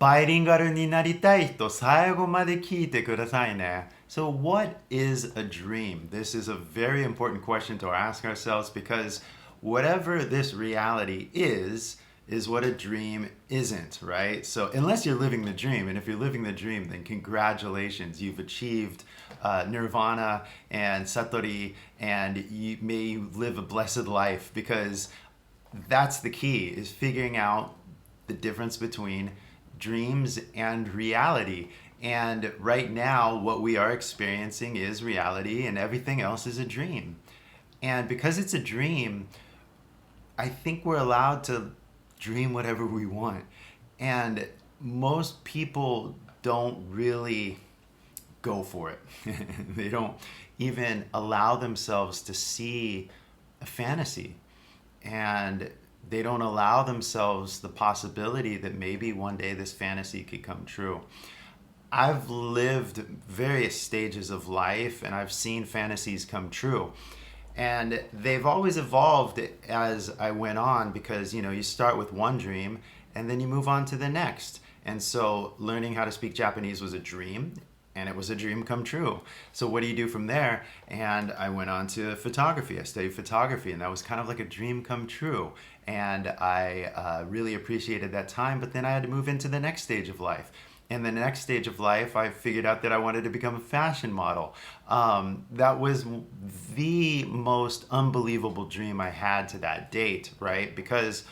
バイリンガルになりたい人、最後まで聞いてくださいね。So what is a dream? This is a very important question to ask ourselves because whatever this reality is what a dream isn't, right? So unless you're living the dream, and if you're living the dream, then congratulations, you've achieved nirvana and satori, and you may live a blessed life because that's the key, is figuring out the difference between dreams and reality. And right now, what we are experiencing is reality and everything else is a dream. And because it's a dream, I think we're allowed to dream whatever we want. And most people don't really go for it. They don't even allow themselves to see a fantasy. And they don't allow themselves the possibility that maybe one day this fantasy could come true. I've lived various stages of life and I've seen fantasies come true. And they've always evolved as I went on because, you start with one dream and then you move on to the next. And so learning how to speak Japanese was a dream, and it was a dream come true. So what do you do from there? And I went on to photography. I studied photography, and that was kind of like a dream come true. And I really appreciated that time, but then I had to move into the next stage of life. In the next stage of life, I figured out that I wanted to become a fashion model. That was the most unbelievable dream I had to that date, right? Because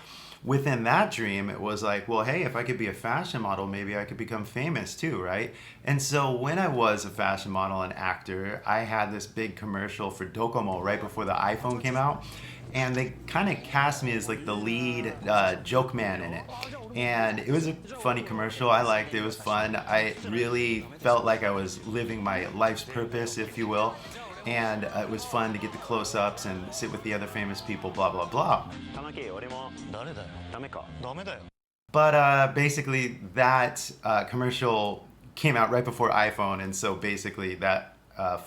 within that dream, it was like, well, hey, if I could be a fashion model, maybe I could become famous too, right? And so when I was a fashion model and actor, I had this big commercial for Docomo right before the iPhone came out. And they kind of cast me as like the lead joke man in it. And it was a funny commercial. I liked it. It was fun. I really felt like I was living my life's purpose, if you will. And it was fun to get the close-ups and sit with the other famous people, blah, blah, blah. But basically that commercial came out right before iPhone. And so basically that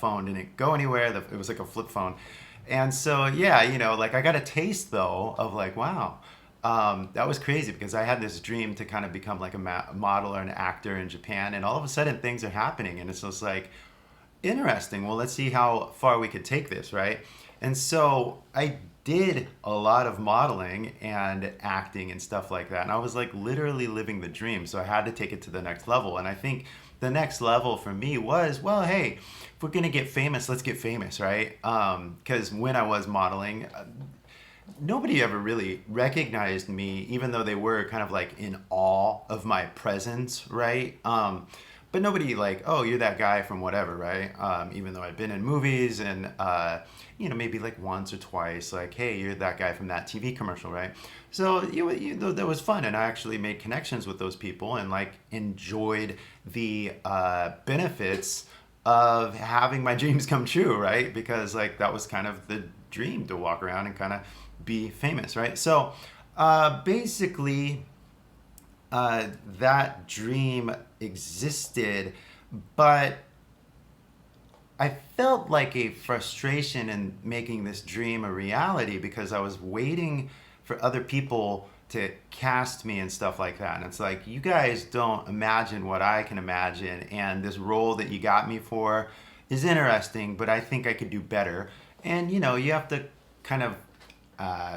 phone didn't go anywhere. It was like a flip phone. And so, yeah, like I got a taste though of like, wow, that was crazy because I had this dream to kind of become like a model or an actor in Japan. And all of a sudden things are happening and it's just like, interesting. Well, let's see how far we could take this, right? And so I did a lot of modeling and acting and stuff like that. And I was like literally living the dream. So I had to take it to the next level. And I think the next level for me was, well, hey, if we're going to get famous, let's get famous, right? Because when I was modeling, nobody ever really recognized me, even though they were kind of like in awe of my presence, right? But nobody like, oh, you're that guy from whatever, right? Even though I'd been in movies and, maybe like once or twice, like, hey, you're that guy from that TV commercial, right? So that was fun. And I actually made connections with those people and like enjoyed the benefits of having my dreams come true, right? Because like that was kind of the dream, to walk around and kind of be famous, right? So basically, that dream existed, but I felt like a frustration in making this dream a reality because I was waiting for other people to cast me and stuff like that. And it's like, you guys don't imagine what I can imagine. And this role that you got me for is interesting, but I think I could do better. And, you have to kind of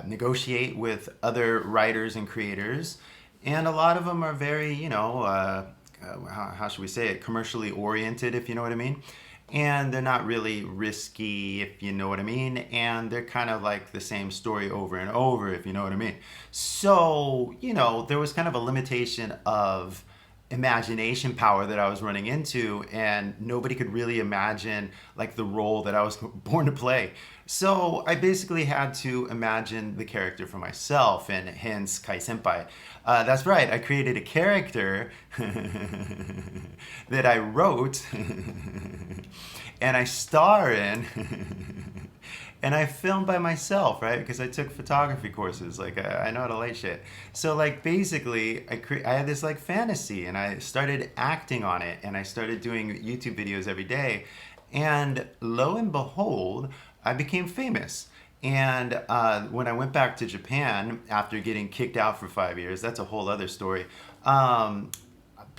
negotiate with other writers and creators. And a lot of them are very, how should we say it, commercially oriented, if you know what I mean. And they're not really risky, if you know what I mean. And they're kind of like the same story over and over, if you know what I mean. So, there was kind of a limitation of imagination power that I was running into, and nobody could really imagine like the role that I was born to play. So I basically had to imagine the character for myself, and hence KY senpai. That's right, I created a character that I wrote and I star in and I filmed by myself, right? Because I took photography courses, like I know how to light shit. So like basically I had this like fantasy and I started acting on it and I started doing YouTube videos every day. And lo and behold, I became famous. And when I went back to Japan after getting kicked out for 5 years, that's a whole other story.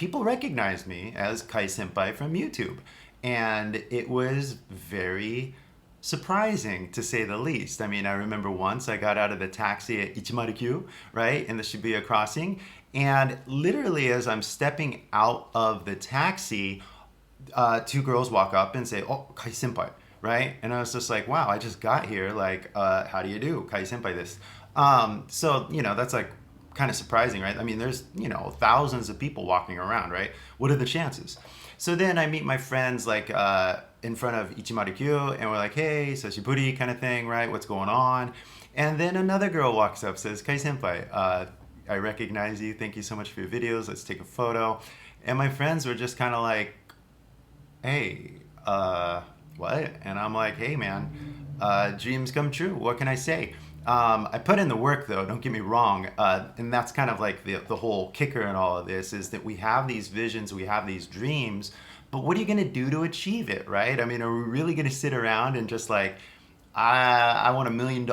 people recognized me as KY senpai from YouTube. And it was very surprising, to say the least. I mean, I remember once I got out of the taxi at 109, right, in the Shibuya crossing, and literally as I'm stepping out of the taxi, two girls walk up and say, "Oh, KY senpai," right? And I was just like, wow, I just got here. Like, how do you do? KY senpai this. So, that's like kind of surprising, right? I mean, there's, thousands of people walking around, right? What are the chances? So then I meet my friends like in front of 109, and we're like, hey, sashiburi kind of thing, right? What's going on? And then another girl walks up, says, KY senpai, I recognize you. Thank you so much for your videos. Let's take a photo. And my friends were just kind of like, hey, what? And I'm like, hey, man, dreams come true. What can I say? I put in the work, though, don't get me wrong. And that's kind of like the whole kicker in all of this, is that we have these visions, we have these dreams, but what are you going to do to achieve it, right? I mean, are we really going to sit around and just like, I want $1 million,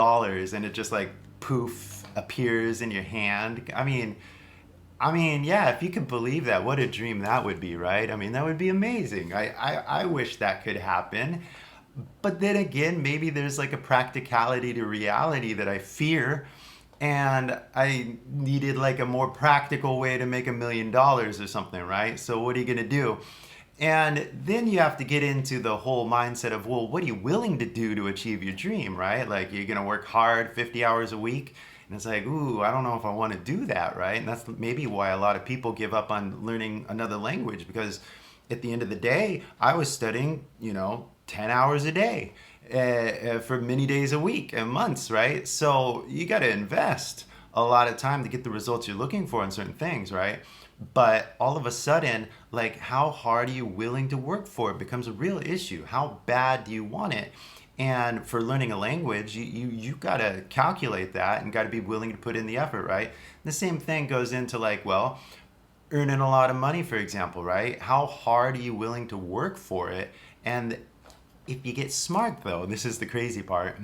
and it just like poof appears in your hand? I mean, yeah, if you could believe that, what a dream that would be, right? I mean, that would be amazing. I wish that could happen. But then again, maybe there's like a practicality to reality that I fear, and I needed like a more practical way to make $1 million or something, right? So what are you gonna do? And then you have to get into the whole mindset of, well, what are you willing to do to achieve your dream, right? Like, you're gonna work hard 50 hours a week, and it's like, ooh, I don't know if I want to do that, right? And that's maybe why a lot of people give up on learning another language, because at the end of the day, I was studying, 10 hours a day for many days a week and months, right? So you got to invest a lot of time to get the results you're looking for in certain things, right? But all of a sudden, like, how hard are you willing to work for it becomes a real issue. How bad do you want it? And for learning a language, you got to calculate that and got to be willing to put in the effort, right? The same thing goes into like, well, earning a lot of money, for example, right? How hard are you willing to work for it? And if you get smart, though, this is the crazy part,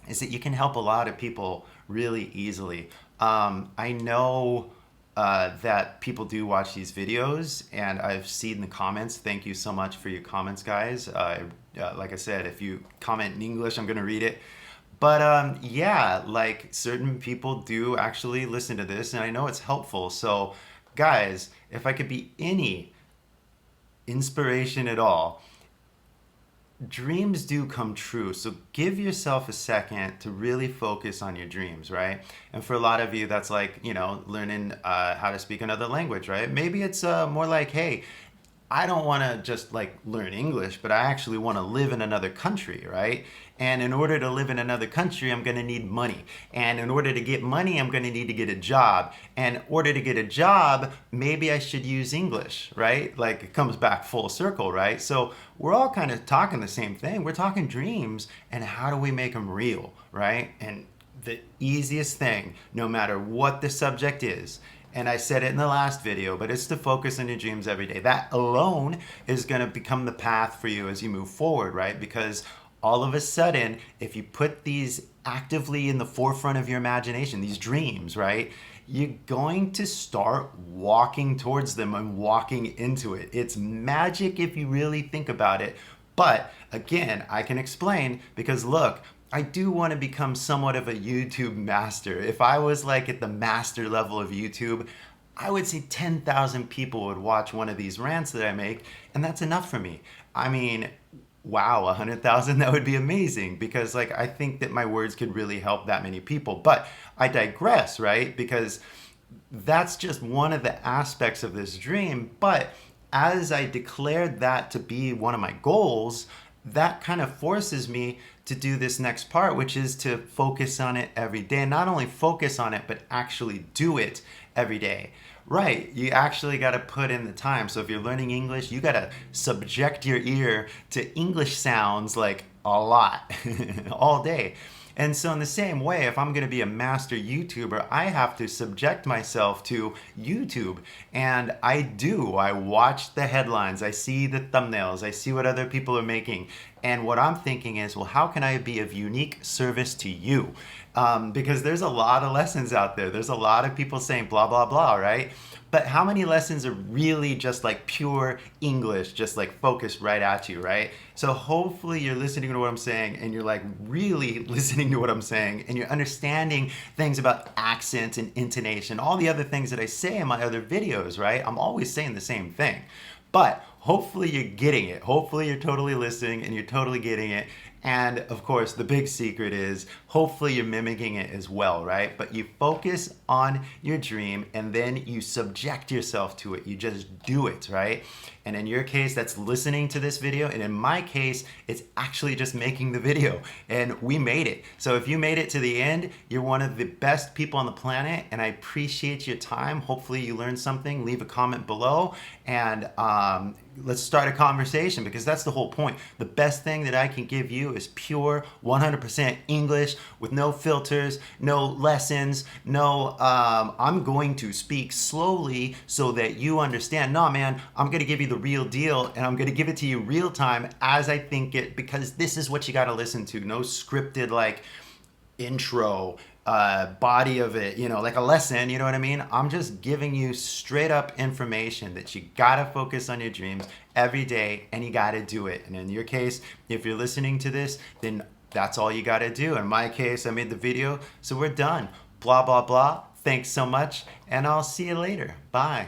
is that you can help a lot of people really easily. I know that people do watch these videos, and I've seen the comments. Thank you so much for your comments, guys. Like I said, if you comment in English, I'm going to read it. But yeah, like, certain people do actually listen to this, and I know it's helpful. So guys, if I could be any inspiration at all, dreams do come true. So give yourself a second to really focus on your dreams, right? And for a lot of you, that's like, learning how to speak another language, right? Maybe it's more like, hey, I don't want to just like learn English, but I actually want to live in another country, right? And in order to live in another country, I'm going to need money. And in order to get money, I'm going to need to get a job. And in order to get a job, maybe I should use English, right? Like, it comes back full circle, right? So we're all kind of talking the same thing. We're talking dreams, and how do we make them real, right? And the easiest thing, no matter what the subject is, and I said it in the last video, but it's to focus on your dreams every day. That alone is going to become the path for you as you move forward, right? Because all of a sudden, if you put these actively in the forefront of your imagination, these dreams, right, you're going to start walking towards them and walking into it. It's magic if you really think about it. But again, I can explain, because look, I do want to become somewhat of a YouTube master. If I was like at the master level of YouTube, I would say 10,000 people would watch one of these rants that I make, and that's enough for me. I mean, wow, 100,000, that would be amazing, because like, I think that my words could really help that many people. But I digress, right? Because that's just one of the aspects of this dream. But as I declared that to be one of my goals, that kind of forces me to do this next part, which is to focus on it every day. And not only focus on it, but actually do it every day. Right, you actually got to put in the time. So if you're learning English, you got to subject your ear to English sounds like a lot all day. And so in the same way, if I'm going to be a master YouTuber, I have to subject myself to YouTube. And I do. I watch the headlines. I see the thumbnails. I see what other people are making. And what I'm thinking is, well, how can I be of unique service to you? Because there's a lot of lessons out there. There's a lot of people saying blah, blah, blah, right? But how many lessons are really just like pure English, just like focused right at you, right? So hopefully you're listening to what I'm saying and you're like really listening to what I'm saying and you're understanding things about accent and intonation, all the other things that I say in my other videos, right? I'm always saying the same thing. But hopefully you're getting it. Hopefully you're totally listening and you're totally getting it. And of course, the big secret is hopefully you're mimicking it as well, right? But you focus on your dream and then you subject yourself to it. You just do it, right? And in your case, that's listening to this video. And in my case, it's actually just making the video. And we made it. So if you made it to the end, you're one of the best people on the planet. And I appreciate your time. Hopefully you learned something. Leave a comment below. And let's start a conversation because that's the whole point. The best thing that I can give you is pure 100% English with no filters, no lessons, no, I'm going to speak slowly so that you understand. No, man, I'm going to give you the real deal and I'm going to give it to you real time as I think it, because this is what you got to listen to. No scripted like intro, body of it, you know, like a lesson, you know what I mean? I'm just giving you straight up information that you gotta focus on your dreams every day and you gotta do it. And in your case, if you're listening to this, then that's all you gotta do. In my case, I made the video, so we're done. Blah, blah, blah. Thanks so much, and I'll see you later. Bye.